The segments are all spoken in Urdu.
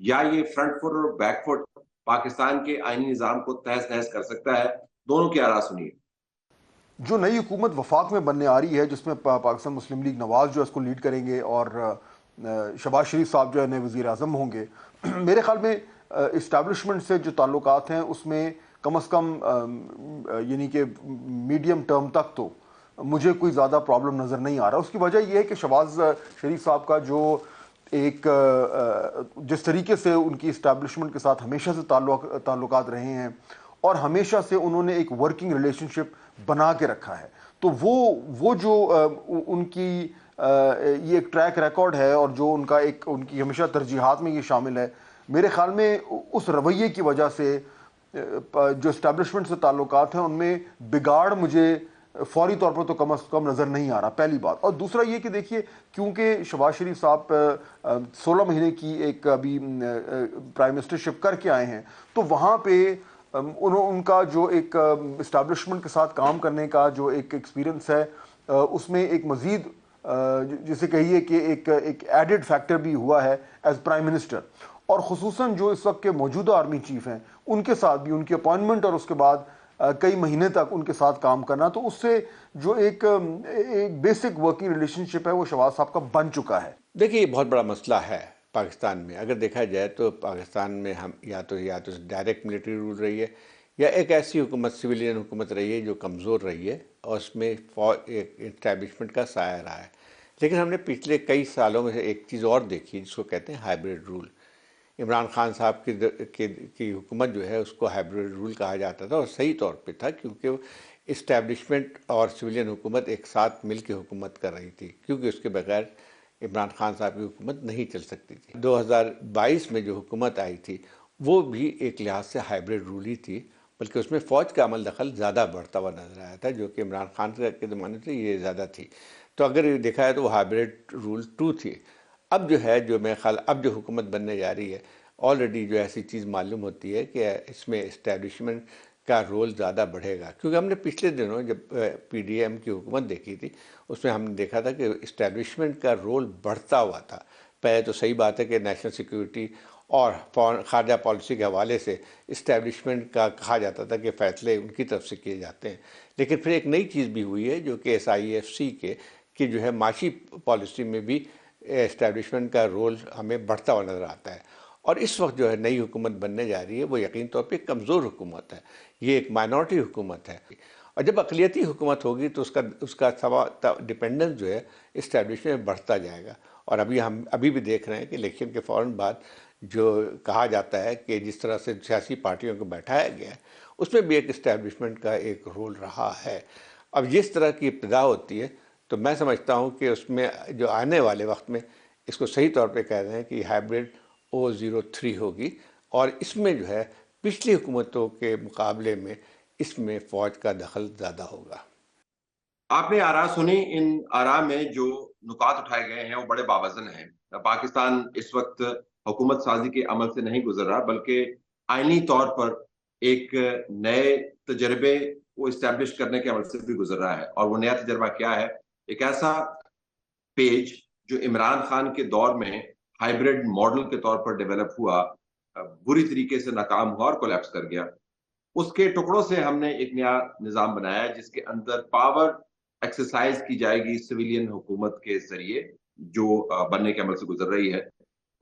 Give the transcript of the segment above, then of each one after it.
یا یہ فرنٹ فٹ اور بیک فٹ پاکستان کے آئینی نظام کو تہس نہس کر سکتا ہے؟ دونوں کی آراء سنیے۔ جو نئی حکومت وفاق میں بننے آ رہی ہے، جس میں پاکستان مسلم لیگ نواز جو ہے اس کو لیڈ کریں گے، اور شہباز شریف صاحب جو ہے نئے وزیر اعظم ہوں گے، میرے خیال میں اسٹیبلشمنٹ سے جو تعلقات ہیں اس میں کم از کم یعنی کہ میڈیم ٹرم تک تو مجھے کوئی زیادہ پرابلم نظر نہیں آ رہا۔ اس کی وجہ یہ ہے کہ شہباز شریف صاحب کا جو ایک جس طریقے سے ان کی اسٹیبلشمنٹ کے ساتھ ہمیشہ سے تعلقات رہے ہیں، اور ہمیشہ سے انہوں نے ایک ورکنگ ریلیشن شپ بنا کے رکھا ہے، تو وہ جو ان کی یہ ایک ٹریک ریکارڈ ہے، اور جو ان کی ہمیشہ ترجیحات میں یہ شامل ہے، میرے خیال میں اس رویے کی وجہ سے جو اسٹیبلشمنٹ سے تعلقات ہیں ان میں بگاڑ مجھے فوری طور پر تو کم از کم نظر نہیں آ رہا، پہلی بات۔ اور دوسرا یہ کہ دیکھیے، کیونکہ شہباز شریف صاحب 16 مہینے کی ایک ابھی پرائم منسٹر شپ کر کے آئے ہیں، تو وہاں پہ ان کا جو ایک اسٹیبلشمنٹ کے ساتھ کام کرنے کا جو ایک ایکسپیرینس ہے، اس میں ایک مزید جسے کہیے کہ ایک ایڈڈ فیکٹر بھی ہوا ہے ایز پرائم منسٹر، اور خصوصاً جو اس وقت کے موجودہ آرمی چیف ہیں ان کے ساتھ بھی ان کی اپائنٹمنٹ اور اس کے بعد کئی مہینے تک ان کے ساتھ کام کرنا، تو اس سے جو ایک بیسک ورکنگ ریلیشن شپ ہے وہ شہباز صاحب کا بن چکا ہے۔ دیکھیے، یہ بہت بڑا مسئلہ ہے پاکستان میں۔ اگر دیکھا جائے تو پاکستان میں ہم یا تو ڈائریکٹ ملٹری رول رہی ہے، یا ایک ایسی حکومت سویلین حکومت رہی ہے جو کمزور رہی ہے، اور اس میں ایک اسٹیبلشمنٹ کا سایہ رہا ہے۔ لیکن ہم نے پچھلے کئی سالوں میں سے ایک چیز اور دیکھی جس کو کہتے ہیں ہائبرڈ رول۔ عمران خان صاحب کی حکومت جو ہے اس کو ہائبرڈ رول کہا جاتا تھا، اور صحیح طور پہ تھا، کیونکہ اسٹیبلشمنٹ اور سویلین حکومت ایک ساتھ مل کے حکومت کر رہی تھی، کیونکہ اس کے بغیر عمران خان صاحب کی حکومت نہیں چل سکتی تھی۔ 2022 میں جو حکومت آئی تھی وہ بھی ایک لحاظ سے ہائبرڈ رول ہی تھی، بلکہ اس میں فوج کا عمل دخل زیادہ بڑھتا ہوا نظر آیا تھا، جو کہ عمران خان کے زمانے سے یہ زیادہ تھی۔ تو اگر یہ دیکھا ہے تو وہ ہائبرڈ رول 2 تھی۔ اب جو ہے جو میرے خیال اب جو حکومت بننے جا رہی ہے، آلریڈی جو ایسی چیز معلوم ہوتی ہے کہ اس میں اسٹیبلشمنٹ کا رول زیادہ بڑھے گا، کیونکہ ہم نے پچھلے دنوں جب پی ڈی ایم کی حکومت دیکھی تھی اس میں ہم نے دیکھا تھا کہ اسٹیبلشمنٹ کا رول بڑھتا ہوا تھا۔ پہلے تو صحیح بات ہے کہ نیشنل سیکیورٹی اور خارجہ پالیسی کے حوالے سے اسٹیبلشمنٹ کا کہا جاتا تھا کہ فیصلے ان کی طرف سے کیے جاتے ہیں، لیکن پھر ایک نئی چیز بھی ہوئی ہے جو کہ SIFC کی جو ہے معاشی پالیسی میں بھی اسٹیبلشمنٹ کا رول ہمیں بڑھتا ہوا نظر آتا ہے۔ اور اس وقت جو ہے نئی حکومت بننے جا رہی ہے وہ یقین طور پہ کمزور حکومت ہے، یہ ایک مائنورٹی حکومت ہے، اور جب اقلیتی حکومت ہوگی تو اس کا ڈپینڈنس جو ہے اسٹیبلشمنٹ میں بڑھتا جائے گا۔ اور ہم ابھی بھی دیکھ رہے ہیں کہ الیکشن کے فوراً بعد جو کہا جاتا ہے کہ جس طرح سے سیاسی پارٹیوں کو بیٹھایا گیا ہے اس میں بھی ایک اسٹیبلشمنٹ کا ایک رول رہا ہے۔ اب جس طرح کی ابتدا ہوتی ہے تو میں سمجھتا ہوں کہ اس میں جو آنے والے وقت میں اس کو صحیح طور پہ کہہ رہے ہیں کہ ہائبرڈ O03 ہوگی، اور اس میں جو ہے پچھلی حکومتوں کے مقابلے میں اس میں فوج کا دخل زیادہ ہوگا۔ آپ نے آراء سنی، ان آراء میں جو نکات اٹھائے گئے ہیں وہ بڑے باوزن ہیں۔ پاکستان اس وقت حکومت سازی کے عمل سے نہیں گزر رہا، بلکہ آئینی طور پر ایک نئے تجربے کو اسٹیبلش کرنے کے عمل سے بھی گزر رہا ہے۔ اور وہ نیا تجربہ کیا ہے؟ ایک ایسا پیج جو عمران خان کے دور میں ہائبرڈ ماڈل کے طور پر ڈیولپ ہوا، بری طریقے سے ناکام ہوا اور کولیپس کر گیا۔ اس کے ٹکڑوں سے ہم نے ایک نیا نظام بنایا ہے جس کے اندر پاور ایکسرسائز کی جائے گی سویلین حکومت کے ذریعے جو بننے کے عمل سے گزر رہی ہے،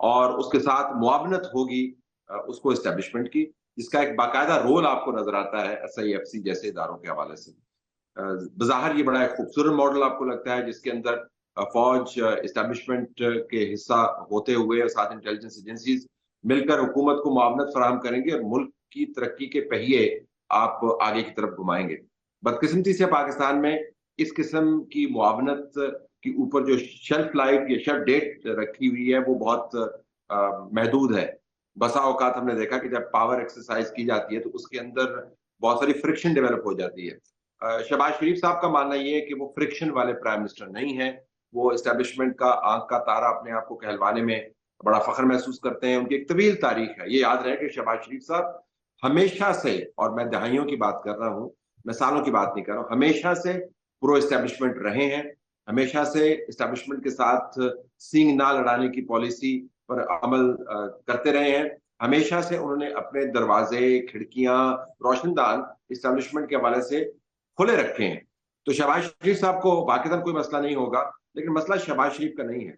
اور اس کے ساتھ معاونت ہوگی اس کو اسٹیبلشمنٹ کی، جس کا ایک باقاعدہ رول آپ کو نظر آتا ہے SIFC جیسے اداروں کے حوالے سے۔ بظاہر یہ بڑا ایک خوبصورت ماڈل آپ کو لگتا ہے جس کے اندر فوج اسٹیبلشمنٹ کے حصہ ہوتے ہوئے ساتھ انٹیلیجنس ایجنسیز مل کر حکومت کو معاونت فراہم کریں گے اور ملک کی ترقی کے پہیے آپ آگے کی طرف گھمائیں گے۔ بدقسمتی سے پاکستان میں اس قسم کی معاونت کے اوپر جو شیلف لائف یا شیلف ڈیٹ رکھی ہوئی ہے وہ بہت محدود ہے۔ بسا اوقات ہم نے دیکھا کہ جب پاور ایکسرسائز کی جاتی ہے تو اس کے اندر بہت ساری فرکشن ڈیولپ ہو جاتی ہے۔ شہباز شریف صاحب کا ماننا یہ ہے کہ وہ فرکشن والے پرائم منسٹر نہیں ہیں، وہ اسٹیبلشمنٹ کا آنکھ کا تارا اپنے آپ کو کہلوانے میں بڑا فخر محسوس کرتے ہیں۔ ان کی ایک طویل تاریخ ہے۔ یہ یاد رہے کہ شہباز شریف صاحب ہمیشہ سے، اور میں دہائیوں کی بات کر رہا ہوں، میں سالوں کی بات نہیں کر رہا ہوں، ہمیشہ سے پرو اسٹیبلشمنٹ رہے ہیں، ہمیشہ سے اسٹیبلشمنٹ کے ساتھ سینگ نہ لڑانے کی پالیسی پر عمل کرتے رہے ہیں. ہمیشہ سے انہوں نے اپنے دروازے، کھڑکیاں، روشن دان اسٹیبلشمنٹ کے حوالے سے کھلے رکھے ہیں. تو شہباز شریف صاحب کو باقاعدہ کوئی مسئلہ نہیں ہوگا، لیکن مسئلہ شہباز شریف کا نہیں ہے.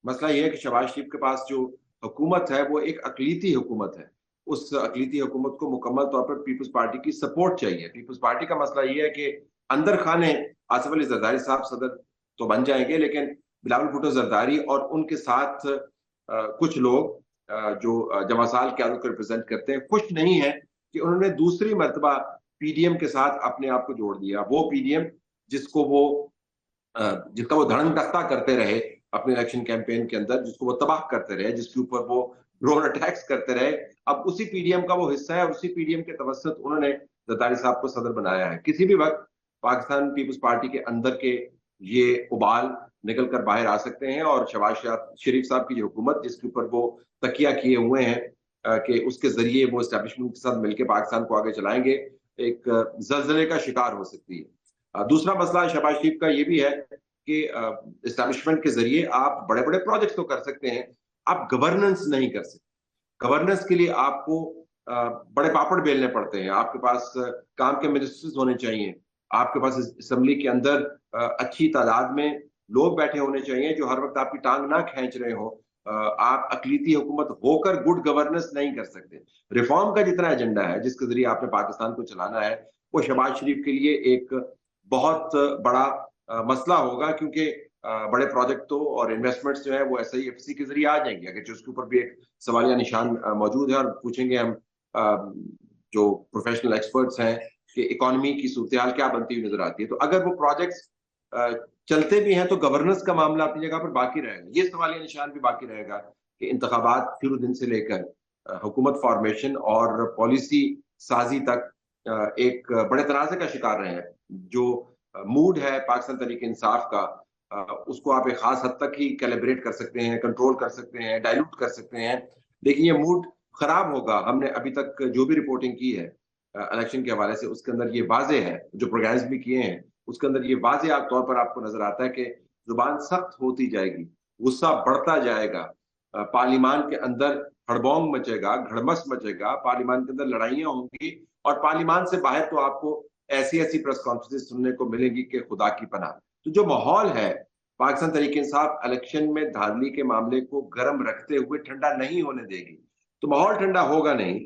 مسئلہ یہ ہے کہ شہباز شریف کے پاس جو حکومت ہے وہ ایک اقلیتی حکومت ہے. اس اقلیتی حکومت کو مکمل طور پر پیپلز پارٹی کی سپورٹ چاہیے. پیپلز پارٹی کا مسئلہ یہ ہے کہ اندر خانے آصف علی زرداری صاحب صدر تو بن جائیں گے، لیکن بلاول بھٹو زرداری اور ان کے ساتھ کچھ لوگ جو جمع سال قیادت کو ریپرزینٹ کرتے ہیں خوش نہیں ہیں کہ انہوں نے دوسری مرتبہ پی ڈی ایم کے ساتھ اپنے آپ کو جوڑ دیا. وہ پی ڈی ایم جس کا وہ دھڑن تختہ کرتے رہے اپنے الیکشن کیمپین کے اندر، جس کو وہ تباہ کرتے رہے، جس کے اوپر وہ ڈرون اٹیکس کرتے رہے، اب اسی پی ڈی ایم کا وہ حصہ ہے اور اسی پی ڈی ایم کے توسط انہوں نے زرداری صاحب کو صدر بنایا ہے. کسی بھی وقت پاکستان پیپلز پارٹی کے اندر کے یہ ابال نکل کر باہر آ سکتے ہیں اور شہباز شریف صاحب کی جو حکومت جس کے اوپر وہ تکیہ کیے ہوئے ہیں کہ اس کے ذریعے وہ اسٹیبلشمنٹ کے ساتھ مل کے پاکستان کو آگے چلائیں گے، ایک زلزلے کا شکار ہو سکتی ہے. دوسرا مسئلہ شہباز شریف کا یہ بھی ہے کہ اسٹیبلشمنٹ کے ذریعے آپ بڑے بڑے پروجیکٹس تو کر سکتے ہیں، آپ گورننس نہیں کر سکتے. گورننس کے لیے آپ کو بڑے پاپڑ بیلنے پڑتے ہیں. آپ کے پاس کام کے منسٹرز ہونے چاہیے، آپ کے پاس اسمبلی کے اندر اچھی تعداد میں لوگ بیٹھے ہونے چاہیے جو ہر وقت آپ کی ٹانگ نہ کھینچ رہے ہوں. آپ اقلیتی حکومت ہو کر گڈ گورننس نہیں کر سکتے. ریفارم کا جتنا ایجنڈا ہے جس کے ذریعے آپ نے پاکستان کو چلانا ہے وہ شہباز شریف کے لیے ایک بہت بڑا مسئلہ ہوگا، کیونکہ بڑے پروجیکٹ تو اور انویسٹمنٹس جو ہے وہ ایس آئی ایف سی کے ذریعے آ جائیں گے، اگرچہ اس کے اوپر بھی ایک سوالیہ نشان موجود ہے. اور پوچھیں گے ہم جو پروفیشنل ایکسپرٹس ہیں کہ اکانومی کی صورتحال کیا بنتی ہوئی نظر آتی ہے. تو اگر وہ پروجیکٹس چلتے بھی ہیں تو گورننس کا معاملہ اپنی جگہ پر باقی رہے گا. یہ سوالیہ نشان بھی باقی رہے گا کہ انتخابات شروع دن سے لے کر حکومت فارمیشن اور پالیسی سازی تک ایک بڑے تنازع کا شکار رہے ہیں. جو موڈ ہے پاکستان تحریک انصاف کا اس کو آپ ایک خاص حد تک ہی کیلیبریٹ کر سکتے ہیں، کنٹرول کر سکتے ہیں، ڈائلوٹ کر سکتے ہیں، لیکن یہ موڈ خراب ہوگا. ہم نے ابھی تک جو بھی رپورٹنگ کی ہے الیکشن کے حوالے سے اس کے اندر یہ واضح ہے، جو پروگرامز بھی کیے ہیں اس کے اندر یہ واضح طور پر آپ کو نظر آتا ہے کہ زبان سخت ہوتی جائے گی، غصہ بڑھتا جائے گا، پارلیمان کے اندر ہڑبونگ مچے گا، گھڑمس مچے گا، پارلیمان کے اندر لڑائیاں ہوں گی، اور پارلیمان سے باہر تو آپ کو ایسی پریس کانفرنس سننے کو ملے گی کہ خدا کی پناہ. تو جو ماحول ہے پاکستان تحریک انصاف الیکشن میں دھاندلی کے معاملے کو گرم رکھتے ہوئے ٹھنڈا نہیں ہونے دے گی. تو ماحول ٹھنڈا ہوگا نہیں.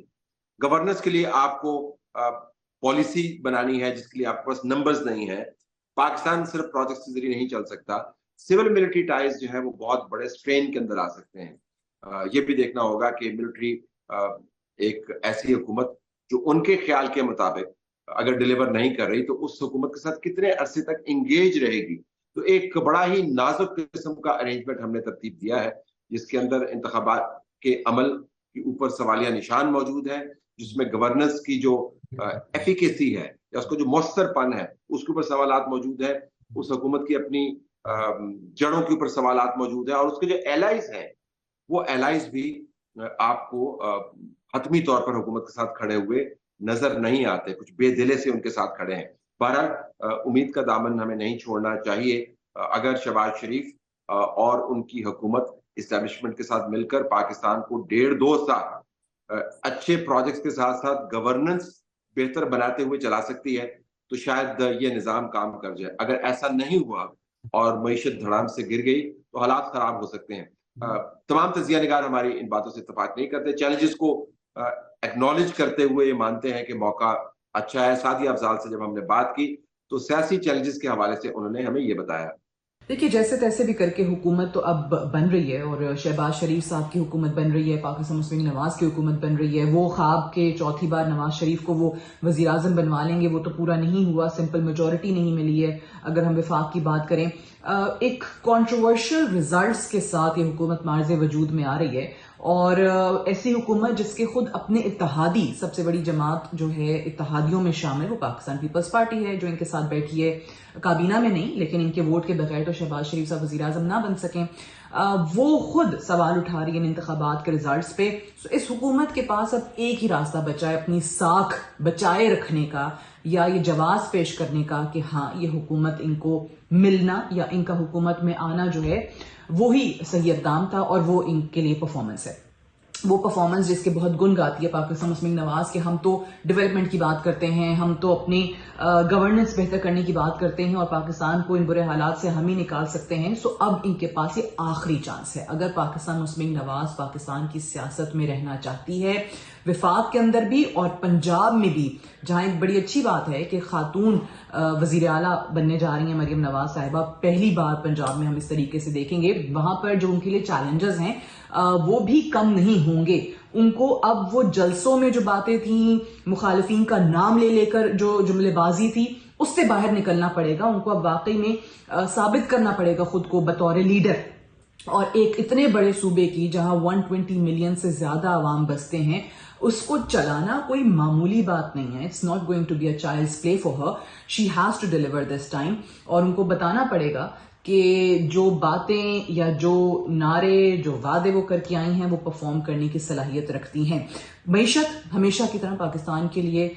گورننس کے لیے آپ کو پالیسی بنانی ہے جس کے لیے آپ کے پاس نمبرز نہیں ہیں. پاکستان صرف پروجیکٹس کے ذریعے نہیں چل سکتا. سول ملٹری ٹائز جو ہے وہ بہت بڑے سٹرین کے اندر آ سکتے ہیں. یہ بھی دیکھنا ہوگا کہ ملٹری ایک ایسی حکومت جو ان کے خیال کے مطابق اگر ڈیلیور نہیں کر رہی تو اس حکومت کے ساتھ کتنے عرصے تک انگیج رہے گی. تو ایک بڑا ہی نازک قسم کا ارینجمنٹ ہم نے ترتیب دیا ہے جس کے اندر انتخابات کے عمل کے اوپر سوالیہ نشان موجود ہے، جس میں گورننس کی جو ایفیکیسی ہے یا اس کو جو مؤثر پن ہے اس کے اوپر سوالات موجود ہے. اس حکومت کی اپنی جڑوں کے اوپر سوالات موجود ہیں، اور اس کے جو ایلائز ہیں وہ ایلائز بھی آپ کو حتمی طور پر حکومت کے ساتھ کھڑے ہوئے نظر نہیں آتے، کچھ بے دلے سے ان کے ساتھ کھڑے ہیں. بہرحال امید کا دامن ہمیں نہیں چھوڑنا چاہیے. اگر شہباز شریف اور ان کی حکومت اسٹیبلشمنٹ کے ساتھ مل کر پاکستان کو 1.5-2 سال اچھے پروجیکٹس کے ساتھ ساتھ گورننس بہتر بناتے ہوئے چلا سکتی ہے تو شاید یہ نظام کام کر جائے. اگر ایسا نہیں ہوا اور معیشت دھڑام سے گر گئی تو حالات خراب ہو سکتے ہیں. تمام تجزیہ نگار ہماری ان باتوں سے اتفاق نہیں کرتے. چیلنجز کو ایکنالج کرتے ہوئے یہ مانتے ہیں کہ موقع اچھا ہے. سعدیہ افضال سے جب ہم نے بات کی تو سیاسی چیلنجز کے حوالے سے انہوں نے ہمیں یہ بتایا. دیکھیے جیسے تیسے بھی کر کے حکومت تو اب بن رہی ہے، اور شہباز شریف صاحب کی حکومت بن رہی ہے، پاکستان مسلم نواز کی حکومت بن رہی ہے. وہ خواب کے چوتھی بار نواز شریف کو وہ وزیر اعظم بنوا لیں گے، وہ تو پورا نہیں ہوا. سمپل میجورٹی نہیں ملی ہے. اگر ہم وفاق کی بات کریں، ایک کنٹروورشل ریزلٹس کے ساتھ یہ حکومت معرض وجود میں آ رہی ہے، اور ایسی حکومت جس کے خود اپنے اتحادی، سب سے بڑی جماعت جو ہے اتحادیوں میں شامل وہ پاکستان پیپلز پارٹی ہے جو ان کے ساتھ بیٹھی ہے. کابینہ میں نہیں لیکن ان کے ووٹ کے بغیر تو شہباز شریف صاحب وزیر اعظم نہ بن سکیں. وہ خود سوال اٹھا رہی ہے ان انتخابات کے ریزلٹس پہ. اس حکومت کے پاس اب ایک ہی راستہ بچا ہے اپنی ساکھ بچائے رکھنے کا, یا یہ جواز پیش کرنے کا کہ ہاں یہ حکومت ان کو ملنا یا ان کا حکومت میں آنا جو ہے وہی صحیح اقدام تھا, اور وہ ان کے لیے پرفارمنس ہے. وہ پرفارمنس جس کے بہت گن گاتی ہے پاکستان مسلم نواز کہ ہم تو ڈیولپمنٹ کی بات کرتے ہیں, ہم تو اپنی گورننس بہتر کرنے کی بات کرتے ہیں, اور پاکستان کو ان برے حالات سے ہم ہی نکال سکتے ہیں. سو اب ان کے پاس یہ آخری چانس ہے. اگر پاکستان مسلم نواز پاکستان کی سیاست میں رہنا چاہتی ہے, وفاق کے اندر بھی اور پنجاب میں بھی, جہاں ایک بڑی اچھی بات ہے کہ خاتون وزیر اعلیٰ بننے جا رہی ہیں مریم نواز صاحبہ, پہلی بار پنجاب میں ہم اس طریقے سے دیکھیں گے, وہاں پر جو ان کے لیے چیلنجز ہیں وہ بھی کم نہیں ہوں گے. ان کو اب وہ جلسوں میں جو باتیں تھیں, مخالفین کا نام لے لے کر جو جملے بازی تھی, اس سے باہر نکلنا پڑے گا. ان کو اب واقعی میں ثابت کرنا پڑے گا خود کو بطور لیڈر, اور ایک اتنے بڑے صوبے کی جہاں 120 ملین سے زیادہ عوام بستے ہیں, اس کو چلانا کوئی معمولی بات نہیں ہے. It's not going to be a child's play for her. She has to deliver this time, اور ان کو بتانا پڑے گا کہ جو باتیں یا جو نعرے, جو وعدے وہ کر کے آئی ہیں, وہ پرفارم کرنے کی صلاحیت رکھتی ہیں. معیشت ہمیشہ کی طرح پاکستان کے لیے,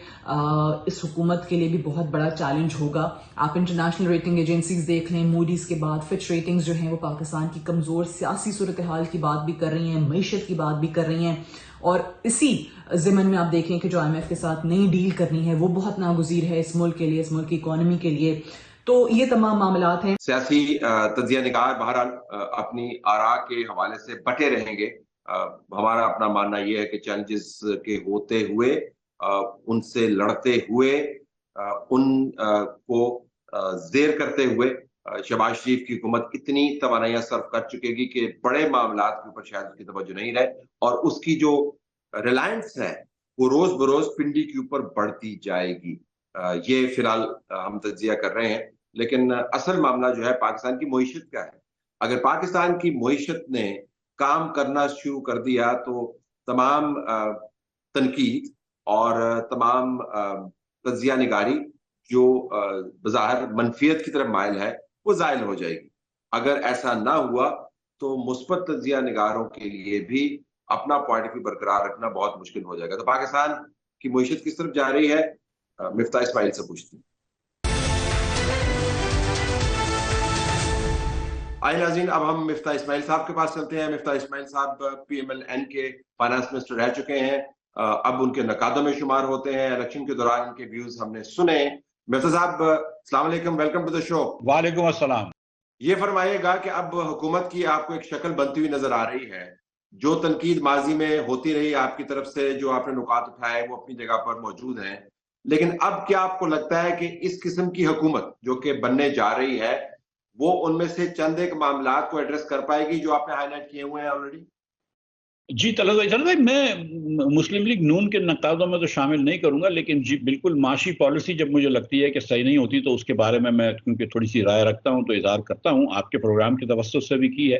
اس حکومت کے لیے بھی بہت بڑا چیلنج ہوگا. آپ انٹرنیشنل ریٹنگ ایجنسیز دیکھ لیں, موڈیز کے بعد فچ ریٹنگز جو ہیں وہ پاکستان کی کمزور سیاسی صورتحال کی بات بھی کر رہی ہیں, معیشت کی بات بھی کر رہی ہیں. اور اسی ضمن میں آپ دیکھیں کہ جو IMF کے ساتھ نئی ڈیل کرنی ہے وہ بہت ناگزیر ہے اس ملک کے لیے, اس ملک کی اکانومی کے لیے. تو یہ تمام معاملات ہیں. سیاسی تجزیہ نگار بہرحال اپنی آراء کے حوالے سے بٹے رہیں گے. ہمارا اپنا ماننا یہ ہے کہ چیلنجز کے ہوتے ہوئے, ان سے لڑتے ہوئے, ان کو زیر کرتے ہوئے شہباز شریف کی حکومت اتنی توانائیاں صرف کر چکے گی کہ بڑے معاملات کے اوپر شاید اس کی توجہ نہیں رہے, اور اس کی جو ریلائنس ہے وہ روز بروز پنڈی کے اوپر بڑھتی جائے گی. یہ فی الحال ہم تجزیہ کر رہے ہیں, لیکن اصل معاملہ جو ہے پاکستان کی معیشت کا ہے. اگر پاکستان کی معیشت نے کام کرنا شروع کر دیا تو تمام تنقید اور تمام تجزیہ نگاری جو بظاہر منفیت کی طرف مائل ہے وہ زائل ہو جائے گی. اگر ایسا نہ ہوا تو مثبت تجزیہ نگاروں کے لیے بھی اپنا پوائنٹ آف ویو برقرار رکھنا بہت مشکل ہو جائے گا. تو پاکستان کی معیشت کس طرف جا رہی ہے, مفتاح اسماعیل سے پوچھتے ہیں. آئین ناظرین, اب ہم مفتاح اسماعیل صاحب کے پاس چلتے ہیں. مفتاح اسماعیل صاحب PMLN کے فائنانس منسٹر رہ چکے ہیں, اب ان کے نقادوں میں شمار ہوتے ہیں. الیکشن کے دوران ان کے ویوز ہم نے سنے. مفتاح صاحب السلام علیکم, ویلکم ٹو دا شو. وعلیکم السلام. یہ فرمائیے گا کہ اب حکومت کی آپ کو ایک شکل بنتی ہوئی نظر آ رہی ہے. جو تنقید ماضی میں ہوتی رہی آپ کی طرف سے, جو آپ نے نکات اٹھائے وہ اپنی جگہ پر موجود ہیں, لیکن اب کیا آپ کو لگتا ہے کہ اس قسم کی حکومت جو کہ بننے جا رہی ہے وہ ان میں سے چند ایک معاملات کو ایڈریس کر پائے گی جو آپ نے ہائی لائٹ کیے ہوئے ہیں آلریڈی؟ جی طلعت بھائی, میں مسلم لیگ نون کے نقادوں میں تو شامل نہیں کروں گا, لیکن جی بالکل معاشی پالیسی جب مجھے لگتی ہے کہ صحیح نہیں ہوتی تو اس کے بارے میں کیونکہ تھوڑی سی رائے رکھتا ہوں تو اظہار کرتا ہوں. آپ کے پروگرام کے توسط سے بھی کی ہے,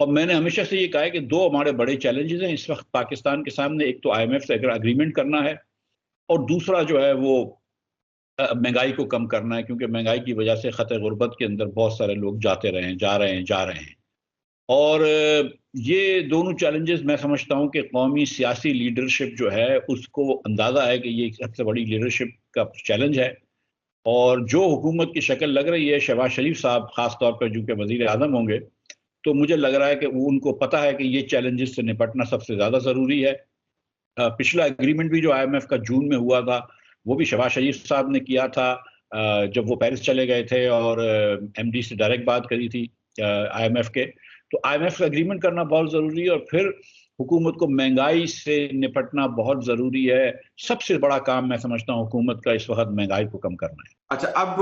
اور میں نے ہمیشہ سے یہ کہا ہے کہ دو ہمارے بڑے چیلنجز ہیں اس وقت پاکستان کے سامنے. ایک تو IMF سے اگر اگریمنٹ کرنا ہے, اور دوسرا جو ہے وہ مہنگائی کو کم کرنا ہے, کیونکہ مہنگائی کی وجہ سے خط غربت کے اندر بہت سارے لوگ جا رہے ہیں. اور یہ دونوں چیلنجز میں سمجھتا ہوں کہ قومی سیاسی لیڈرشپ جو ہے اس کو اندازہ ہے کہ یہ سب سے بڑی لیڈرشپ کا چیلنج ہے. اور جو حکومت کی شکل لگ رہی ہے, شہباز شریف صاحب خاص طور پر جو کہ وزیر اعظم ہوں گے, تو مجھے لگ رہا ہے کہ ان کو پتہ ہے کہ یہ چیلنجز سے نپٹنا سب سے زیادہ ضروری ہے. پچھلا ایگریمنٹ بھی جو IMF کا جون میں ہوا تھا وہ بھی شہباز شریف صاحب نے کیا تھا جب وہ پیرس چلے گئے تھے اور MD سے ڈائریکٹ بات کری تھی IMF کے. تو IMF کا اگریمنٹ کرنا بہت ضروری ہے, اور پھر حکومت کو مہنگائی سے نپٹنا بہت ضروری ہے. سب سے بڑا کام میں سمجھتا ہوں حکومت کا اس وقت مہنگائی کو کم کرنا ہے. اچھا, اب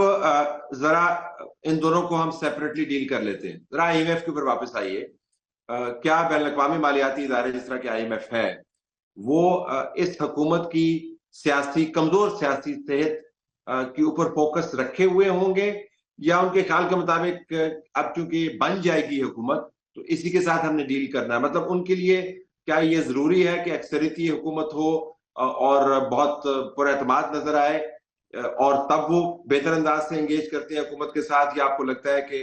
ذرا ان دونوں کو ہم سیپریٹلی ڈیل کر لیتے ہیں. ذرا IMF کے اوپر واپس آئیے. کیا بین الاقوامی مالیاتی ادارے جس طرح کے IMF ہے وہ اس حکومت کی کمزور سیاسی صحت کے اوپر فوکس رکھے ہوئے ہوں گے, یا ان کے خیال کے مطابق اب چونکہ بن جائے گی حکومت تو اسی کے ساتھ ہم نے ڈیل کرنا ہے؟ مطلب ان کے لیے کیا یہ ضروری ہے کہ اکثریتی حکومت ہو اور بہت پر اعتماد نظر آئے اور تب وہ بہتر انداز سے انگیج کرتے ہیں حکومت کے ساتھ, یا آپ کو لگتا ہے کہ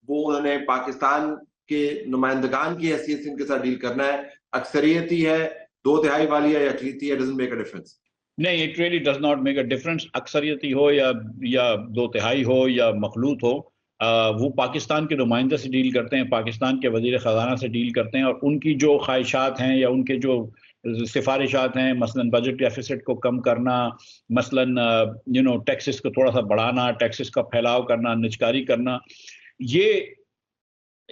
وہ انہوں نے پاکستان کہ نمائندگان کی حیثیت سے ان کے ساتھ ڈیل کرنا ہے؟ اکثریتی ہے، 2/3 والی ہے یا اقلیتی ہے، doesn't make a difference. نہیں, it really does not make a difference. اکثریتی ہو یا 2/3 ہو یا مخلوط ہو, وہ پاکستان کے نمائندے سے ڈیل کرتے ہیں, پاکستان کے وزیر خزانہ سے ڈیل کرتے ہیں, اور ان کی جو خواہشات ہیں یا ان کے جو سفارشات ہیں, مثلا بجٹ ڈیفیسٹ کو کم کرنا, مثلا ٹیکسز کو تھوڑا سا بڑھانا, ٹیکسز کا پھیلاؤ کرنا, نجکاری کرنا, یہ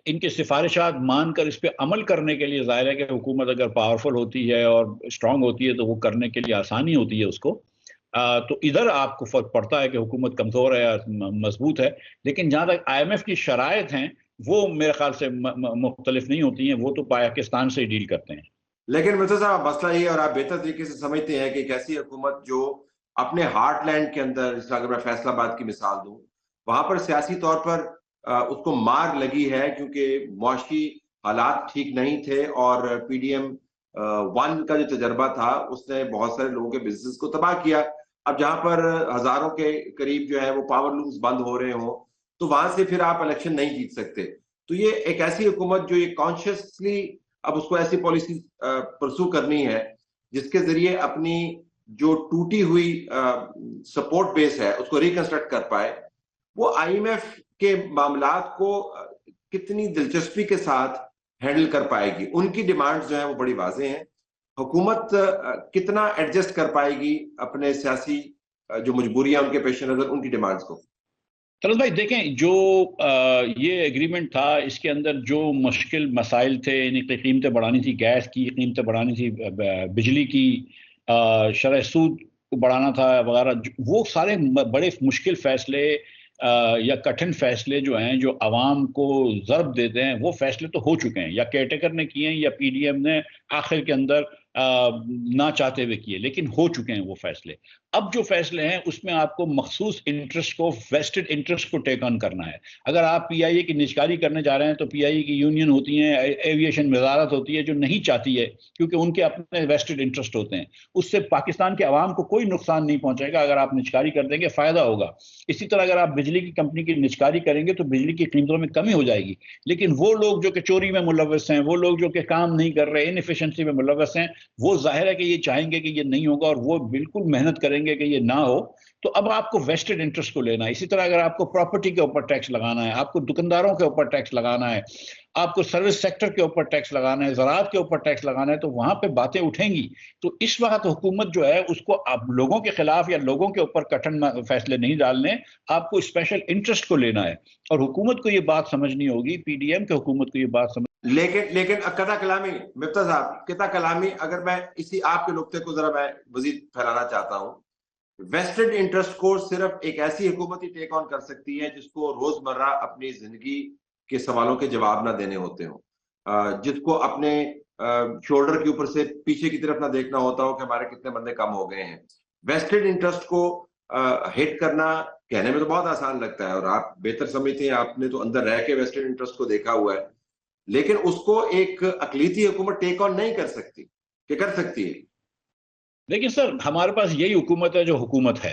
ان کے سفارشات مان کر اس پہ عمل کرنے کے لیے ظاہر ہے کہ حکومت اگر پاورفل ہوتی ہے اور اسٹرانگ ہوتی ہے تو وہ کرنے کے لیے آسانی ہوتی ہے اس کو. تو ادھر آپ کو فرق پڑتا ہے کہ حکومت کمزور ہے یا مضبوط ہے. لیکن جہاں تک IMF کی شرائط ہیں وہ میرے خیال سے مختلف نہیں ہوتی ہیں, وہ تو پاکستان سے ہی ڈیل کرتے ہیں. لیکن مرتضی صاحب مسئلہ یہ, اور آپ بہتر طریقے سے سمجھتے ہیں کہ ایک ایسی حکومت جو اپنے ہارٹ لینڈ کے اندر, جس اگر میں فیصل آباد کی مثال دوں, وہاں پر سیاسی طور پر اس کو مار لگی ہے کیونکہ معاشی حالات ٹھیک نہیں تھے, اور PDM 1 کا جو تجربہ تھا اس نے بہت سارے لوگوں کے بزنس کو تباہ کیا. اب جہاں پر ہزاروں کے قریب جو ہے وہ پاور لومز بند ہو رہے ہوں تو وہاں سے پھر آپ الیکشن نہیں جیت سکتے. تو یہ ایک ایسی حکومت جو یہ کانشیسلی اب اس کو ایسی پالیسی پرسو کرنی ہے جس کے ذریعے اپنی جو ٹوٹی ہوئی سپورٹ بیس ہے اس کو ریکنسٹرکٹ کر پائے, وہ IMF کے معاملات کو کتنی دلچسپی کے ساتھ ہینڈل کر پائے گی. ان کی ڈیمانڈز جو ہیں وہ بڑی واضح ہیں. حکومت کتنا ایڈجسٹ کر پائے گی اپنے سیاسی جو مجبوریاں ان کے پیش نظر, ان کی ڈیمانڈز کو؟ طلعت بھائی دیکھیں, جو یہ ایگریمنٹ تھا اس کے اندر جو مشکل مسائل تھے, یعنی قیمتیں بڑھانی تھی, گیس کی قیمتیں بڑھانی تھی, بجلی کی شرح سود کو بڑھانا تھا وغیرہ, وہ سارے بڑے مشکل فیصلے یا کٹھن فیصلے جو ہیں جو عوام کو ضرب دیتے ہیں, وہ فیصلے تو ہو چکے ہیں, یا کیئرٹیکر نے کیے ہیں یا PDM نے آخر کے اندر نہ چاہتے ہوئے کیے, لیکن ہو چکے ہیں وہ فیصلے. اب جو فیصلے ہیں اس میں آپ کو مخصوص انٹرسٹ کو, ویسٹڈ انٹرسٹ کو ٹیک آن کرنا ہے. اگر آپ PIA کی نجکاری کرنے جا رہے ہیں تو PIA کی یونین ہوتی ہیں, ایویشن وزارت ہوتی ہے جو نہیں چاہتی ہے کیونکہ ان کے اپنے ویسٹڈ انٹرسٹ ہوتے ہیں. اس سے پاکستان کے عوام کو کوئی نقصان نہیں پہنچے گا. اگر آپ نجکاری کر دیں گے فائدہ ہوگا. اسی طرح اگر آپ بجلی کی کمپنی کی نجکاری کریں گے تو بجلی کی قیمتوں میں کمی ہو جائے گی. لیکن وہ لوگ جو کہ چوری میں ملوث ہیں, وہ لوگ جو کہ کام نہیں کر رہے, انیفیشنسی میں ملوث ہیں, وہ ظاہر ہے کہ یہ چاہیں گے کہ یہ نہیں ہوگا, اور وہ بالکل محنت کریں گے کہ یہ نہ ہو. تو اب آپ کو ویسٹڈ انٹرسٹ کو لینا ہے. اسی طرح اگر آپ کو پراپرٹی کے اوپر ٹیکس لگانا ہے, آپ کو دکانداروں کے اوپر ٹیکس لگانا ہے, آپ کو سروس سیکٹر کے اوپر ٹیکس لگانا ہے, زراعت کے اوپر ٹیکس لگانا ہے, تو وہاں پہ باتیں اٹھیں گی. تو اس وقت حکومت جو ہے اس کو اب لوگوں کے خلاف یا لوگوں کے اوپر کٹھن فیصلے نہیں ڈالنے, آپ کو اسپیشل انٹرسٹ کو لینا ہے. اور حکومت کو یہ بات سمجھنی ہوگی, PDM کے حکومت کو یہ بات سمجھ. لیکن قطع کلامی مفتا صاحب, قطع کلامی اگر میں اسی آپ کے نقطے کو ذرا میں مزید پھیلانا چاہتا ہوں, ویسٹڈ انٹرسٹ کو صرف ایک ایسی حکومت ہی ٹیک آن کر سکتی ہے جس کو روزمرہ اپنی زندگی کے سوالوں کے جواب نہ دینے ہوتے ہوں, جس کو اپنے شولڈر کے اوپر سے پیچھے کی طرف نہ دیکھنا ہوتا ہو کہ ہمارے کتنے بندے کم ہو گئے ہیں. ویسٹڈ انٹرسٹ کو ہٹ کرنا کہنے میں تو بہت آسان لگتا ہے, اور آپ بہتر سمجھتے ہیں, آپ نے تو اندر رہ کے ویسٹڈ انٹرسٹ کو دیکھا ہوا ہے, لیکن اس کو ایک اقلیتی حکومت ٹیک آن نہیں کر سکتی کہ کر سکتی ہے. لیکن سر ہمارے پاس یہی حکومت ہے جو حکومت ہے,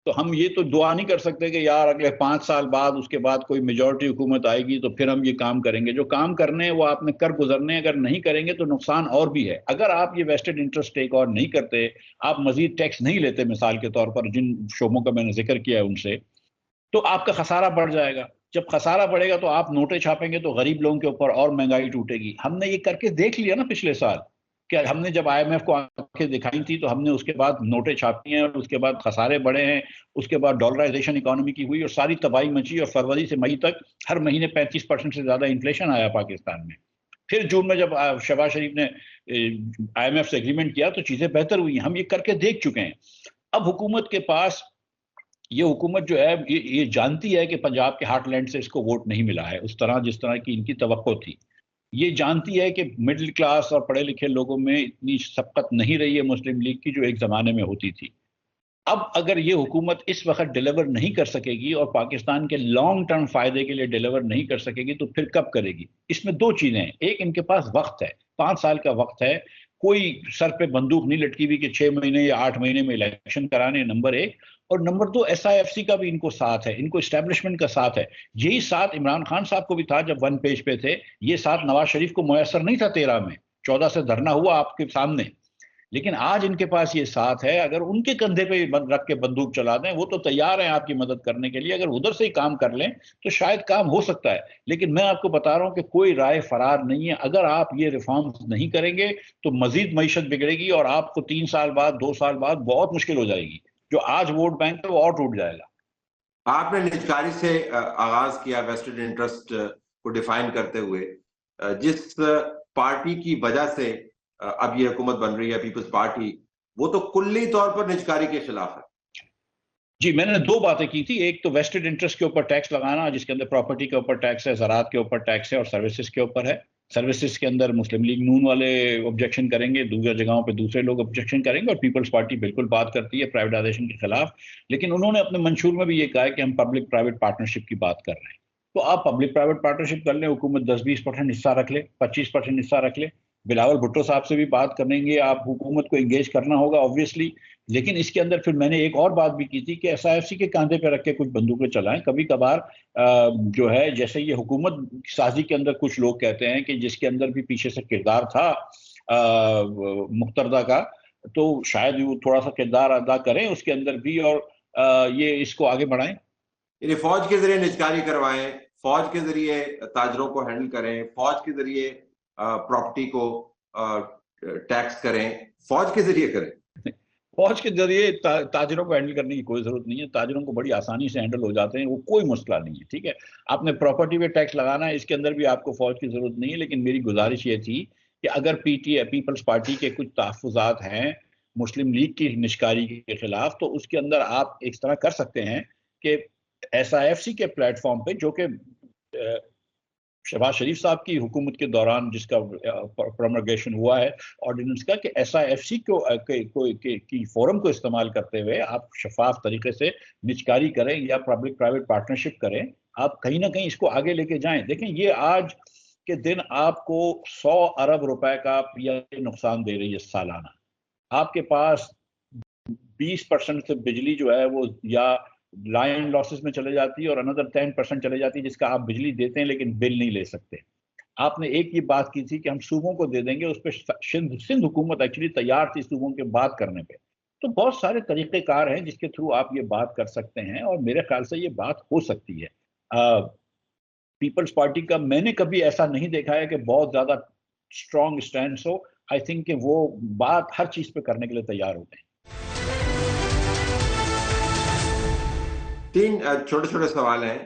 تو ہم یہ تو دعا نہیں کر سکتے کہ یار اگلے 5 سال بعد اس کے بعد کوئی میجورٹی حکومت آئے گی تو پھر ہم یہ کام کریں گے. جو کام کرنے ہیں وہ آپ نے کر گزرنے, اگر نہیں کریں گے تو نقصان اور بھی ہے. اگر آپ یہ ویسٹڈ انٹرسٹ ٹیک آن نہیں کرتے, آپ مزید ٹیکس نہیں لیتے مثال کے طور پر جن شعبوں کا میں نے ذکر کیا ہے ان سے, تو آپ کا خسارہ بڑھ جائے گا. جب خسارہ بڑھے گا تو آپ نوٹیں چھاپیں گے تو غریب لوگوں کے اوپر اور مہنگائی ٹوٹے گی. ہم نے یہ کر کے دیکھ لیا نا پچھلے سال, کہ ہم نے جب IMF کو آنکھیں دکھائی تھی تو ہم نے اس کے بعد نوٹیں چھاپی ہیں, اور اس کے بعد خسارے بڑھے ہیں, اس کے بعد ڈالرائزیشن اکانومی کی ہوئی اور ساری تباہی مچی, اور فروری سے مئی تک ہر مہینے 35% سے زیادہ انفلیشن آیا پاکستان میں. پھر جون میں جب شہباز شریف نے IMF سے ایگریمنٹ کیا تو چیزیں بہتر ہوئی. ہم یہ کر کے دیکھ چکے ہیں. اب حکومت کے پاس یہ حکومت جو ہے یہ جانتی ہے کہ پنجاب کے ہارٹ لینڈ سے اس کو ووٹ نہیں ملا ہے اس طرح جس طرح کی ان کی توقع تھی. یہ جانتی ہے کہ مڈل کلاس اور پڑھے لکھے لوگوں میں اتنی سبقت نہیں رہی ہے مسلم لیگ کی جو ایک زمانے میں ہوتی تھی. اب اگر یہ حکومت اس وقت ڈیلیور نہیں کر سکے گی اور پاکستان کے لانگ ٹرم فائدے کے لیے ڈیلیور نہیں کر سکے گی تو پھر کب کرے گی؟ اس میں 2 چیزیں ہیں. ایک, ان کے پاس وقت ہے, 5 سال کا وقت ہے کوئی سر پہ بندوق نہیں لٹکی ہوئی کہ 6 مہینے یا 8 مہینے میں الیکشن کرانے، نمبر 1۔ اور نمبر 2، SIFC کا بھی ان کو ساتھ ہے، ان کو اسٹیبلشمنٹ کا ساتھ ہے۔ یہی ساتھ عمران خان صاحب کو بھی تھا جب 1 پیج پہ تھے، یہ ساتھ نواز شریف کو میسر نہیں تھا 13 میں، 14 سے دھرنا ہوا آپ کے سامنے، لیکن آج ان کے پاس یہ ساتھ ہے۔ اگر ان کے کندھے پہ رکھ کے بندوق چلا دیں، وہ تو تیار ہیں آپ کی مدد کرنے کے لیے، اگر ادھر سے ہی کام کر لیں تو شاید کام ہو سکتا ہے۔ لیکن میں آپ کو بتا رہا ہوں کہ کوئی رائے فرار نہیں ہے، اگر آپ یہ ریفارمز نہیں کریں گے تو مزید معیشت بگڑے گی، اور آپ کو 3 سال بعد 2 سال بعد بہت مشکل ہو جائے گی۔ جو آج ووٹ بینک ہے وہ اور ٹوٹ جائے گا۔ آپ نے نجکاری سے آغاز کیا، ویسٹڈ انٹرسٹ کو ڈیفائن کرتے ہوئے، جس پارٹی کی وجہ سے اب یہ حکومت بن رہی ہے، پیپلز پارٹی، وہ تو کلی طور پر نجکاری کے خلاف ہے۔ جی، میں نے 2 باتیں کی تھی، ایک تو ویسٹڈ انٹرسٹ کے اوپر ٹیکس لگانا، جس کے اندر پراپرٹی کے اوپر ٹیکس ہے، زراعت کے اوپر ٹیکس ہے، اور سروسز کے اوپر ہے۔ سروسز کے اندر مسلم لیگ نون والے آبجیکشن کریں گے، دوسرے جگہوں پہ دوسرے لوگ آبجیکشن کریں گے، اور پیپلز پارٹی بالکل بات کرتی ہے پرائیویٹائزیشن کے خلاف۔ لیکن انہوں نے اپنے منشور میں بھی یہ کہا ہے کہ ہم پبلک پرائیویٹ پارٹنرشپ کی بات کر رہے ہیں، تو آپ پبلک پرائیویٹ پارٹنرشپ کر لیں، حکومت 10-20% حصہ رکھ لے، 25% حصہ رکھ لے۔ بلاول بھٹو صاحب سے بھی بات کریں گے، آپ حکومت کو انگیج کرنا ہوگا آبویسلی، لیکن اس کے اندر پھر میں نے ایک اور بات بھی کی تھی کہ SIFC کے کاندھے پہ رکھ کے کچھ بندوقیں چلائیں۔ کبھی کبھار جو ہے، جیسے یہ حکومت سازی کے اندر کچھ لوگ کہتے ہیں کہ جس کے اندر بھی پیچھے سے کردار تھا مقتدہ کا، تو شاید وہ تھوڑا سا کردار ادا کریں اس کے اندر بھی، اور یہ اس کو آگے بڑھائیں۔ یعنی فوج کے ذریعے نجکاری کروائیں، فوج کے ذریعے تاجروں کو ہینڈل کریں، فوج کے ذریعے پراپرٹی کو ٹیکس کریں، فوج کے ذریعے کریں۔ فوج کے ذریعے تاجروں کو ہینڈل کرنے کی کوئی ضرورت نہیں ہے، تاجروں کو بڑی آسانی سے ہینڈل ہو جاتے ہیں، وہ کوئی مسئلہ نہیں ہے، ٹھیک ہے۔ آپ نے پراپرٹی پہ ٹیکس لگانا ہے، اس کے اندر بھی آپ کو فوج کی ضرورت نہیں ہے، لیکن میری گزارش یہ تھی کہ اگر پیپلز پارٹی کے کچھ تحفظات ہیں مسلم لیگ کی نجکاری کے خلاف، تو اس کے اندر آپ اس طرح کر سکتے ہیں کہ SIFC کے پلیٹ فارم پہ، جو کہ شہباز شریف صاحب کی حکومت کے دوران جس کا پروملگیشن ہوا ہے آرڈیننس کا، کہ SIFC کی فورم کو استعمال کرتے ہوئے آپ شفاف طریقے سے نجکاری کریں یا پبلک پرائیویٹ پارٹنرشپ کریں، آپ کہیں نہ کہیں اس کو آگے لے کے جائیں۔ دیکھیں، یہ آج کے دن آپ کو 100 ارب روپے کا PI نقصان دے رہی ہے سالانہ۔ آپ کے پاس 20% سے بجلی جو ہے وہ یا لائن لاسز میں چلے جاتی ہے، اور اندر 10% چلے جاتی ہے جس کا آپ بجلی دیتے ہیں لیکن بل نہیں لے سکتے۔ آپ نے ایک یہ بات کی تھی کہ ہم صوبوں کو دے دیں گے، اس پہ سندھ حکومت ایکچولی تیار تھی صوبوں کے بات کرنے پہ۔ تو بہت سارے طریقہ کار ہیں جس کے تھرو آپ یہ بات کر سکتے ہیں، اور میرے خیال سے یہ بات ہو سکتی ہے۔ پیپلز پارٹی کا میں نے کبھی ایسا نہیں دیکھا ہے کہ بہت زیادہ strong stand who. I think کہ وہ بات ہر چیز پہ کرنے کے لیے تیار ہوتے ہیں۔ 3 چھوٹے چھوٹے سوال ہیں۔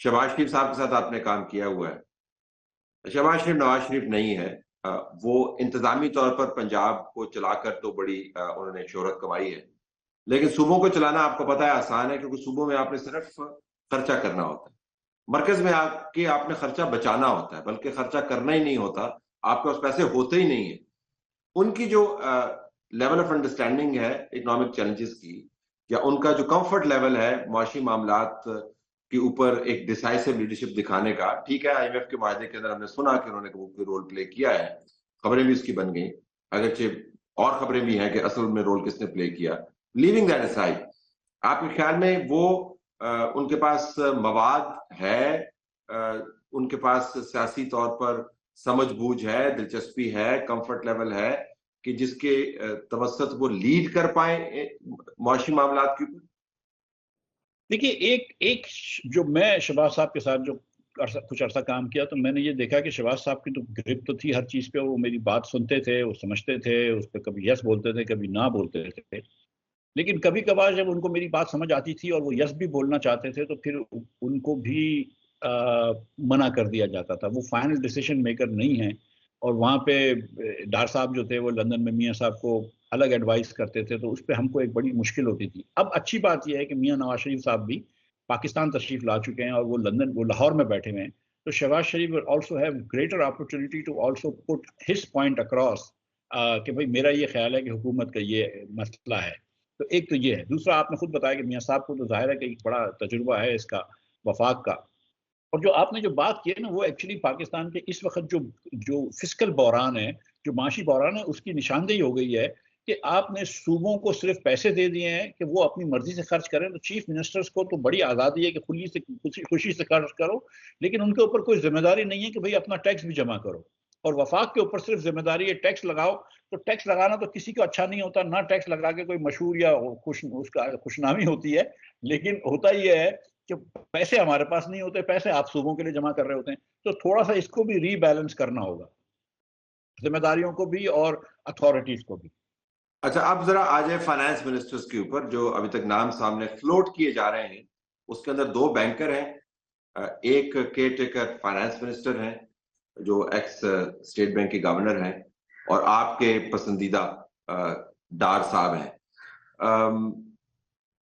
شہباز شریف صاحب کے ساتھ آپ نے کام کیا ہوا ہے، شہباز شریف نواز شریف نہیں ہے، وہ انتظامی طور پر پنجاب کو چلا کر تو بڑی انہوں نے شہرت کمائی ہے، لیکن صوبوں کو چلانا آپ کو پتا ہے آسان ہے، کیونکہ صوبوں میں آپ نے صرف خرچہ کرنا ہوتا ہے، مرکز میں آپ نے خرچہ بچانا ہوتا ہے، بلکہ خرچہ کرنا ہی نہیں ہوتا، آپ کے پاس پیسے ہوتے ہی نہیں ہیں۔ ان کی جو لیول آف انڈرسٹینڈنگ ہے اکنامک چیلنجز کی، یا ان کا جو کمفرٹ لیول ہے معاشی معاملات کے اوپر ایک ڈیسائسو لیڈرشپ دکھانے کا، ٹھیک ہے IMF کے معاہدے کے اندر ہم نے سنا کہ انہوں نے کوئی رول پلے کیا ہے، خبریں بھی اس کی بن گئیں، اگرچہ اور خبریں بھی ہیں کہ اصل میں رول کس نے پلے کیا۔ لیونگ دیٹ اسائڈ، آپ کے خیال میں وہ ان کے پاس مواد ہے، ان کے پاس سیاسی طور پر سمجھ بوجھ ہے، دلچسپی ہے، کمفرٹ لیول ہے کہ جس کے توسط وہ لیڈ کر پائیں معاشی معاملات کے اوپر؟ دیکھیے، ایک جو میں شہباز صاحب کے ساتھ جو کچھ عرصہ کام کیا، تو میں نے یہ دیکھا کہ شہباز صاحب کی تو گرپ تو تھی ہر چیز پہ، وہ میری بات سنتے تھے، وہ سمجھتے تھے، اس پہ کبھی یس بولتے تھے کبھی نہ بولتے تھے، لیکن کبھی کبھار جب ان کو میری بات سمجھ آتی تھی اور وہ یس بھی بولنا چاہتے تھے، تو پھر ان کو بھی منع کر دیا جاتا تھا۔ وہ فائنل ڈیسیشن میکر نہیں ہیں، اور وہاں پہ ڈار صاحب جو تھے وہ لندن میں میاں صاحب کو الگ ایڈوائز کرتے تھے، تو اس پہ ہم کو ایک بڑی مشکل ہوتی تھی۔ اب اچھی بات یہ ہے کہ میاں نواز شریف صاحب بھی پاکستان تشریف لا چکے ہیں، اور وہ لاہور میں بیٹھے ہوئے ہیں، تو شہباز شریف will also have greater opportunity to also put his point across کہ بھئی میرا یہ خیال ہے کہ حکومت کا یہ مسئلہ ہے۔ تو ایک تو یہ ہے۔ دوسرا، آپ نے خود بتایا کہ میاں صاحب کو تو ظاہر ہے کہ ایک بڑا تجربہ ہے اس کا، وفاق کا۔ اور جو آپ نے جو بات کی ہے نا وہ ایکچولی پاکستان کے اس وقت جو فسکل بحران ہے، جو معاشی بحران ہے، اس کی نشاندہی ہو گئی ہے کہ آپ نے صوبوں کو صرف پیسے دے دیے ہیں کہ وہ اپنی مرضی سے خرچ کریں. تو چیف منسٹرز کو تو بڑی آزادی ہے کہ خوشی سے خرچ کرو، لیکن ان کے اوپر کوئی ذمہ داری نہیں ہے کہ بھئی اپنا ٹیکس بھی جمع کرو. اور وفاق کے اوپر صرف ذمہ داری ہے ٹیکس لگاؤ. تو ٹیکس لگانا تو کسی کو اچھا نہیں ہوتا، نہ ٹیکس لگا کے کوئی مشہور یا اس کا خوشنامی ہوتی ہے، لیکن ہوتا یہ ہے کہ پیسے ہمارے پاس نہیں ہوتے، پیسے آپ صوبوں کے لیے جمع کر رہے ہوتے ہیں. تو تھوڑا سا اس کو بھی ری بیلنس کرنا ہوگا، ذمہ داریوں کو بھی اور اتھارٹیز کو بھی. اچھا، اب ذرا آ جائے فائنانس منسٹرز کے اوپر جو ابھی تک نام سامنے فلوٹ کیے جا رہے ہیں. اس کے اندر 2 بینکر ہیں، ایک کیئر ٹیکر فائنانس منسٹر ہیں جو ایکس اسٹیٹ بینک کے گورنر ہیں، اور آپ کے پسندیدہ ڈار صاحب ہیں.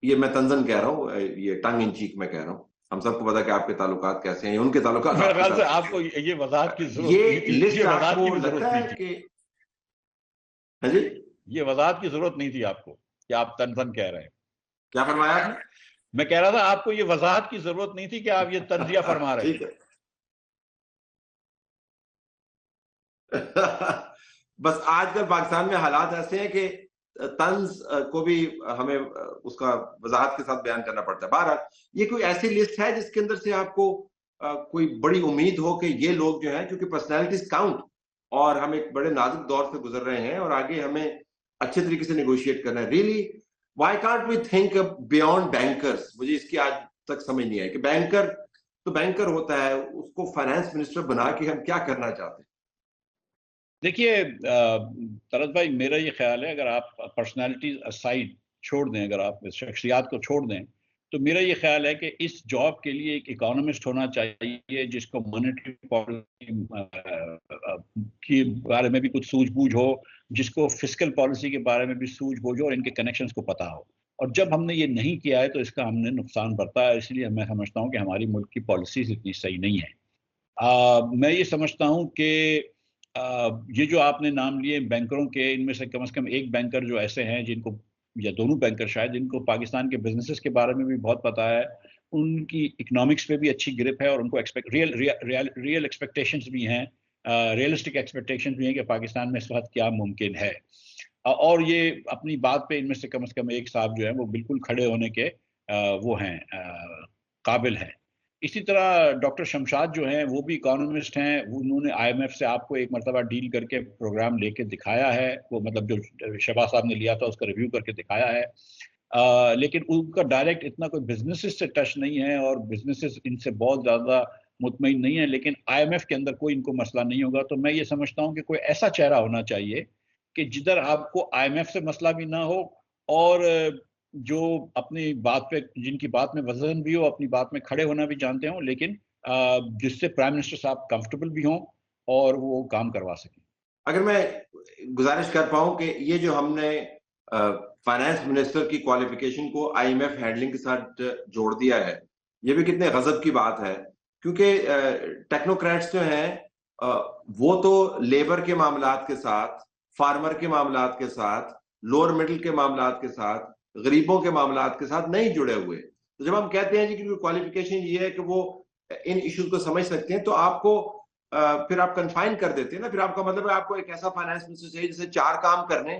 یہ میں تنزن کہہ رہا ہوں، یہ ٹنگ ان چیک میں کہہ رہا ہوں. ہم سب کو پتا کہ آپ کے تعلقات کیسے ہیں، ان کے تعلقات میرے خیال سے آپ کو یہ وضاحت کی ضرورت یہ نہیں تھی، لسٹ یہ آپ وضاحت کو کی بھی ضرورت لگتا ہے نہیں تھی، کہ ہاں جی یہ وضاحت کی ضرورت نہیں تھی آپ کو کہ آپ تنزن کہہ رہے ہیں. کیا فرمایا آپ نے؟ میں کہہ رہا تھا آپ کو یہ وضاحت کی ضرورت نہیں تھی کہ آپ یہ تنزیہ فرما رہے ٹھیک ہیں. ہے. بس آج کل پاکستان میں حالات ایسے ہیں کہ طنز کو بھی ہمیں اس کا وضاحت کے ساتھ بیان کرنا پڑتا ہے. بہرحال یہ کوئی ایسی لسٹ ہے جس کے اندر سے آپ کو کوئی بڑی امید ہو کہ یہ لوگ جو ہیں، کیونکہ پرسنالٹیز کاؤنٹ، اور ہم ایک بڑے نازک دور سے گزر رہے ہیں اور آگے ہمیں اچھے طریقے سے نیگوشیٹ کرنا ہے. Really why can't we think beyond bankers? مجھے اس کی آج تک سمجھ نہیں آئی کہ بینکر تو بینکر ہوتا ہے، اس کو فائنانس منسٹر بنا کے ہم کیا کرنا چاہتے ہیں؟ دیکھیے طلعت بھائی، میرا یہ خیال ہے اگر آپ پرسنالٹیز اسائڈ چھوڑ دیں، اگر آپ شخصیات کو چھوڑ دیں، تو میرا یہ خیال ہے کہ اس جاب کے لیے ایک اکانومسٹ ہونا چاہیے جس کو مانیٹری پالیسی کے بارے میں بھی کچھ سوجھ بوجھ ہو، جس کو فسکل پالیسی کے بارے میں بھی سوجھ بوجھ ہو، اور ان کے کنیکشنز کو پتہ ہو. اور جب ہم نے یہ نہیں کیا ہے تو اس کا ہم نے نقصان برتا ہے. اس لیے میں سمجھتا ہوں کہ ہماری ملک کی پالیسیز اتنی صحیح نہیں ہیں. میں یہ سمجھتا ہوں کہ یہ جو آپ نے نام لیے بینکروں کے، ان میں سے کم ایک بینکر جو ایسے ہیں جن کو، یا دونوں بینکر شاید، جن کو پاکستان کے بزنسز کے بارے میں بھی بہت پتہ ہے، ان کی اکنامکس پہ بھی اچھی گرپ ہے، اور ان کو ریئل ایکسپیکٹیشنز بھی ہیں، ریئلسٹک ایکسپیکٹیشنز بھی ہیں کہ پاکستان میں اس وقت کیا ممکن ہے. اور یہ اپنی بات پہ ان میں سے کم ایک صاحب جو ہیں وہ بالکل کھڑے ہونے کے وہ ہیں، قابل ہیں. اسی طرح ڈاکٹر شمشاد جو ہیں وہ بھی اکانومسٹ ہیں. انہوں نے آئی ایم ایف سے آپ کو ایک مرتبہ ڈیل کر کے پروگرام لے کے دکھایا ہے، وہ مطلب جو شہباز صاحب نے لیا تھا اس کا ریویو کر کے دکھایا ہے. لیکن ان کا ڈائریکٹ اتنا کوئی بزنسز سے ٹچ نہیں ہے، اور بزنسز ان سے بہت زیادہ مطمئن نہیں ہے. لیکن آئی ایم ایف کے اندر کوئی ان کو مسئلہ نہیں ہوگا. تو میں یہ سمجھتا ہوں کہ کوئی ایسا چہرہ ہونا چاہیے کہ جدھر آپ کو آئی ایم ایف سے مسئلہ بھی نہ ہو، اور جو اپنی بات پہ، جن کی بات میں وزن بھی ہو، اپنی بات میں کھڑے ہونا بھی جانتے ہوں، لیکن جس سے پرائم منسٹر صاحب کمفرٹیبل بھی ہوں اور وہ کام کروا سکیں. اگر میں گزارش کر پاؤں کہ یہ جو ہم نے فائنانس منسٹر کی کوالیفیکیشن کو آئی ایم ایف ہینڈلنگ کے ساتھ جوڑ دیا ہے، یہ بھی کتنے غضب کی بات ہے. کیونکہ ٹیکنوکریٹس جو ہیں وہ تو لیبر کے معاملات کے ساتھ، فارمر کے معاملات کے ساتھ، لوور مڈل کے معاملات کے ساتھ، غریبوں کے معاملات کے ساتھ نہیں جڑے ہوئے. تو جب ہم کہتے ہیں کہ کوالیفیکیشن یہ ہے کہ وہ ان ایشوز کو سمجھ سکتے ہیں، تو آپ کو پھر آپ کنفائن کر دیتے ہیں نا. پھر آپ کا مطلب ہے آپ کو ایک ایسا فائنانس منسٹر چاہیے جسے 4 کام کرنے،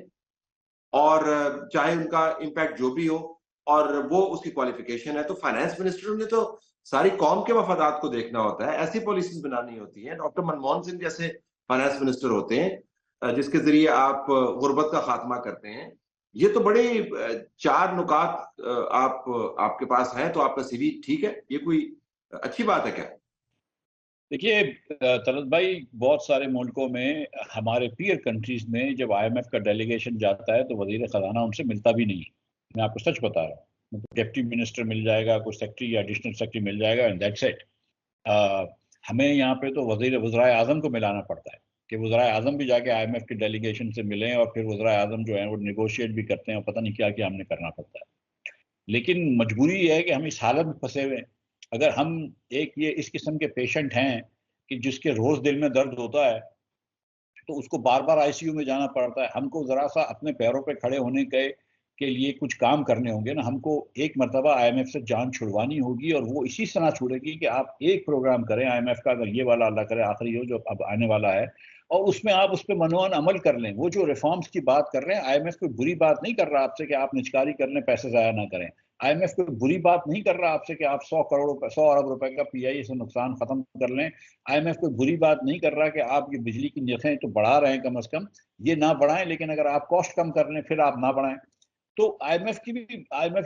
اور چاہے ان کا امپیکٹ جو بھی ہو، اور وہ اس کی کوالیفیکیشن ہے. تو فائنانس منسٹر نے تو ساری قوم کے مفادات کو دیکھنا ہوتا ہے، ایسی پالیسیز بنانی ہوتی ہیں. ڈاکٹر منموہن سنگھ جیسے فائنانس منسٹر ہوتے ہیں جس کے ذریعے آپ غربت کا خاتمہ کرتے ہیں. یہ تو بڑے 4 نکات آپ کے پاس ہیں، تو آپ کا سی وی ٹھیک ہے. یہ کوئی اچھی بات ہے کیا؟ دیکھیے طلعت بھائی، بہت سارے ملکوں میں، ہمارے پیئر کنٹریز میں، جب آئی ایم ایف کا ڈیلیگیشن جاتا ہے تو وزیر خزانہ ان سے ملتا بھی نہیں. میں آپ کو سچ بتا رہا ہوں. ڈپٹی منسٹر مل جائے گا، کوئی سیکٹری یا ایڈیشنل سیکٹری مل جائے گا، اینڈ دیٹس اٹ. ہمیں یہاں پہ تو وزرائے اعظم کو ملانا پڑتا ہے کہ وزرائے اعظم بھی جا کے آئی ایم ایف کی ڈیلیگیشن سے ملیں، اور پھر وزرائے اعظم جو ہیں وہ نیگوشیٹ بھی کرتے ہیں، اور پتہ نہیں کیا کیا ہم نے کرنا پڑتا ہے. لیکن مجبوری یہ ہے کہ ہم اس حالت میں پھنسے ہوئے ہیں. اگر ہم ایک یہ اس قسم کے پیشنٹ ہیں کہ جس کے روز دل میں درد ہوتا ہے، تو اس کو بار بار آئی سی یو میں جانا پڑتا ہے. ہم کو ذرا سا اپنے پیروں پہ کھڑے ہونے کے کے لیے کچھ کام کرنے ہوں گے نا، ہم کو ایک مرتبہ IMF سے جان چھڑوانی ہوگی، اور وہ اسی طرح چھوڑے گی کہ آپ ایک پروگرام کریں IMF کا، اگر یہ والا اللہ کرے آخری ہو جو اب آنے والا ہے، اور اس میں آپ اس پہ منوان عمل کر لیں۔ وہ جو ریفارمز کی بات کر رہے ہیں، IMF کوئی بری بات نہیں کر رہا آپ سے کہ آپ نچکاری کر لیں، پیسے ضائع نہ کریں۔ IMF کوئی بری بات نہیں کر رہا آپ سے کہ آپ 100 ارب روپے کا PI سے نقصان ختم کر لیں۔ IMF کوئی بری بات نہیں کر رہا کہ آپ یہ بجلی کی نرخیں تو بڑھا رہے ہیں، کم از کم یہ نہ بڑھائیں، لیکن اگر آپ کاسٹ کم کر لیں پھر آپ نہ بڑھائیں۔ تو IMF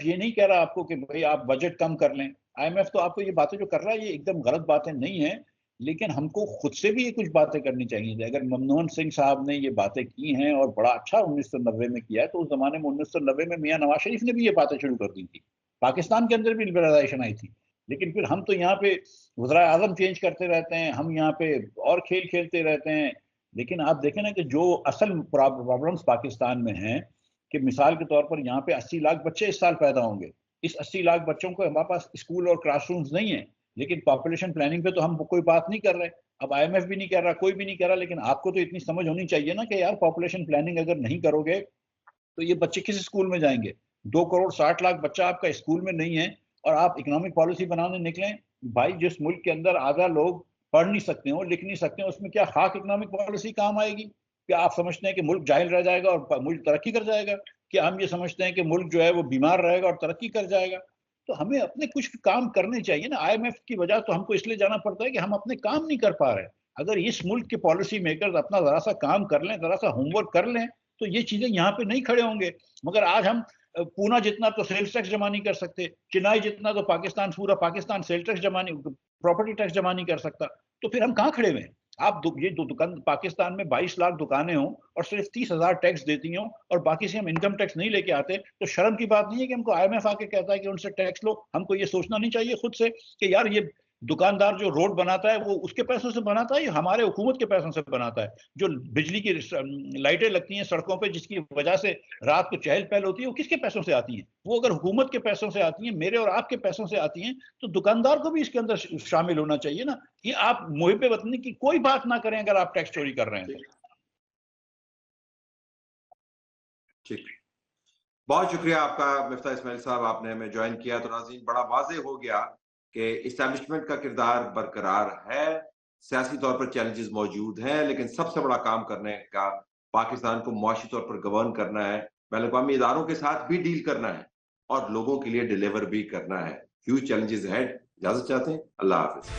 یہ نہیں کہہ رہا آپ کو کہ بھئی آپ بجٹ کم کر لیں۔ IMF تو آپ کو یہ باتیں جو کر رہا ہے یہ ایک دم غلط باتیں نہیں ہیں، لیکن ہم کو خود سے بھی یہ کچھ باتیں کرنی چاہیے تھیں۔ اگر منموہن سنگھ صاحب نے یہ باتیں کی ہیں اور بڑا اچھا 1990 میں کیا ہے، تو اس زمانے میں 1990 میں میاں نواز شریف نے بھی یہ باتیں شروع کر دی تھی۔ پاکستان کے اندر بھی لبرلائزیشن آئی تھی، لیکن پھر ہم تو یہاں پہ وزرائے اعظم چینج کرتے رہتے ہیں، ہم یہاں پہ اور کھیل کھیلتے رہتے ہیں۔ لیکن آپ دیکھیں نا کہ جو اصل پرابلمس پاکستان میں ہیں، کہ مثال کے طور پر یہاں پہ 80 لاکھ بچے اس سال پیدا ہوں گے، اس 80 لاکھ بچوں کو ہمارے پاس اسکول اور کلاس رومز نہیں ہیں، لیکن پاپولیشن پلاننگ پہ تو ہم کوئی بات نہیں کر رہے۔ اب IMF بھی نہیں کر رہا، کوئی بھی نہیں کر رہا، لیکن آپ کو تو اتنی سمجھ ہونی چاہیے نا کہ یار پاپولیشن پلاننگ اگر نہیں کرو گے تو یہ بچے کس اسکول میں جائیں گے؟ 2 کروڑ 60 لاکھ بچہ آپ کا اسکول میں نہیں ہے، اور آپ اکنامک پالیسی بنانے نکلیں۔ بھائی جس ملک کے اندر آدھا لوگ پڑھ نہیں سکتے ہوں، لکھ نہیں سکتے ہوں، اس میں کیا خاک اکنامک پالیسی کام آئے گی؟ کیا آپ سمجھتے ہیں کہ ملک جاہل رہ جائے گا اور ملک ترقی کر جائے گا؟ کیا ہم یہ سمجھتے ہیں کہ ملک جو ہے وہ بیمار رہے گا اور ترقی کر جائے گا؟ تو ہمیں اپنے کچھ کام کرنے چاہیے نا۔ IMF کی وجہ تو ہم کو اس لیے جانا پڑتا ہے کہ ہم اپنے کام نہیں کر پا رہے۔ اگر اس ملک کے پالیسی میکرز اپنا ذرا سا کام کر لیں، ذرا سا ہوم ورک کر لیں، تو یہ چیزیں یہاں پہ نہیں کھڑے ہوں گے۔ مگر آج ہم پونا جتنا تو سیلز ٹیکس جمع نہیں کر سکتے، چنائی جتنا تو پورا پاکستان سیل ٹیکس جمع نہیں، پراپرٹی ٹیکس جمع نہیں کر سکتا، تو پھر ہم کہاں کھڑے ہوئے ہیں؟ آپ یہ دکان پاکستان میں 22 لاکھ دکانیں ہوں اور صرف 30,000 ٹیکس دیتی ہوں، اور باقی سے ہم انکم ٹیکس نہیں لے کے آتے، تو شرم کی بات نہیں ہے کہ ہم کو IMF آ کے کہتا ہے کہ ان سے ٹیکس لو؟ ہم کو یہ سوچنا نہیں چاہیے خود سے کہ یار یہ دکاندار جو روڈ بناتا ہے وہ اس کے پیسوں سے بناتا ہے یا ہمارے حکومت کے پیسوں سے بناتا ہے؟ جو بجلی کی لائٹیں لگتی ہیں سڑکوں پہ جس کی وجہ سے رات کو چہل پہل ہوتی ہے، وہ کس کے پیسوں سے آتی ہیں؟ وہ اگر حکومت کے پیسوں سے آتی ہیں، میرے اور آپ کے پیسوں سے آتی ہیں، تو دکاندار کو بھی اس کے اندر شامل ہونا چاہیے نا۔ یہ آپ محب وطنی کی کوئی بات نہ کریں اگر آپ ٹیکس چوری کر رہے ہیں۔ ٹھیک، بہت شکریہ آپ کا مفتاح اسماعیل صاحب، آپ نے ہمیں جوائن کیا۔ تو ناظرین، بڑا واضح ہو گیا کہ اسٹیبلشمنٹ کا کردار برقرار ہے، سیاسی طور پر چیلنجز موجود ہیں، لیکن سب سے بڑا کام کرنے کا پاکستان کو معاشی طور پر گورن کرنا ہے، بین الاقوامی اداروں کے ساتھ بھی ڈیل کرنا ہے، اور لوگوں کے لیے ڈیلیور بھی کرنا ہے۔ Huge challenges ahead. اجازت چاہتے ہیں، اللہ حافظ۔